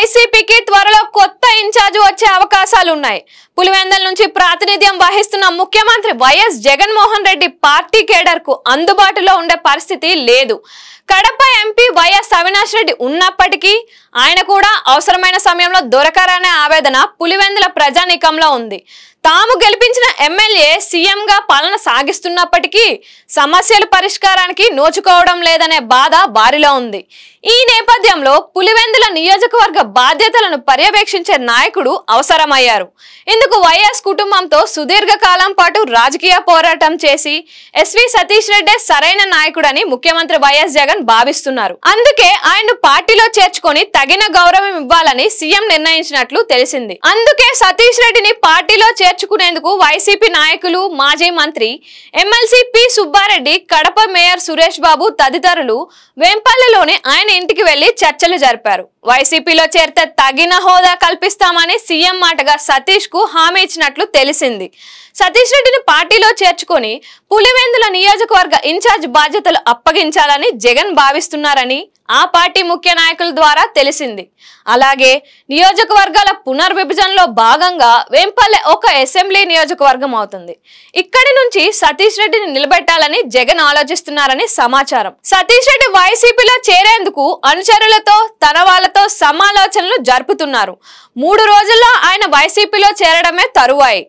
వైసీపీకి త్వరలో కొత్త ఇన్ఛార్జ్ వచ్చే అవకాశాలు ఉన్నాయి. పులివెందుల నుంచి ప్రాతినిధ్యం వహిస్తున్న ముఖ్యమంత్రి YS Jaganmohan Reddy party cadre కు అందుబాటులో ఉండే పరిస్థితి లేదు. కడప ఎంపీ వైఎస్ అవినాష్ రెడ్డి ఉన్నప్పటికీ ఆయన కూడా అవసరమైన సమయంలో దొరకరనే ఆవేదన పులివెందుల ప్రజానీకంలో ఉంది. తాము గెలిపించిన ఎమ్మెల్యే సీఎంగా పాలన సాగిస్తున్నప్పటికీ సమస్యల పరిష్కారానికి నోచుకోవడం లేదనే బాధ వారిలో ఉంది. ఈ నేపథ్యంలో పులివెందుల నియోజకవర్గ బాధ్యతలను పర్యవేక్షించే నాయకుడు అవసరమయ్యారు. ఇందుకు వైఎస్ కుటుంబంతో సుదీర్ఘ కాలం పాటు రాజకీయ పోరాటం చేసి ఎస్వి సతీష్ రెడ్డి సరైన నాయకుడని ముఖ్యమంత్రి వైఎస్ జగన్ భావిస్తున్నారు. అందుకే ఆయన్ను పార్టీలో చేర్చుకొని తగిన గౌరవం ఇవ్వాలని సీఎం నిర్ణయించినట్లు తెలిసింది. అందుకే సతీష్ రెడ్డిని పార్టీలో చేర్చుకునేందుకు వైసీపీ నాయకులు, మాజీ మంత్రి MLC P Subbareddy, Kadapa mayor Suresh Babu తదితరులు వేంపల్లిలోని ఆయన ఇంటికి వెళ్లి చర్చలు జరిపారు. వైసీపీలో చేరితే తగిన హోదా కల్పిస్తామని సీఎం మాటగా సతీష్ కు హామీ ఇచ్చినట్లు తెలిసింది. సతీష్ రెడ్డిని పార్టీలో చేర్చుకొని పులివెందుల నియోజకవర్గ ఇన్ఛార్జ్ బాధ్యతలు అప్పగించాలని జగన్ భావిస్తున్నారని ఆ పార్టీ ముఖ్య నాయకుల ద్వారా తెలిసింది. అలాగే నియోజకవర్గాల పునర్విభజనలో భాగంగా వేంపల్లె ఒక అసెంబ్లీ నియోజకవర్గం అవుతుంది. ఇక్కడి నుంచి సతీష్ రెడ్డిని నిలబెట్టాలని జగన్ ఆలోచిస్తున్నారని సమాచారం. సతీష్ రెడ్డి వైసీపీలో చేరేందుకు అనుచరులతో తన వాళ్లతో సమాలోచనలు జరుపుతున్నారు. 3 రోజుల్లో ఆయన వైసీపీలో చేరడమే తరువాయి.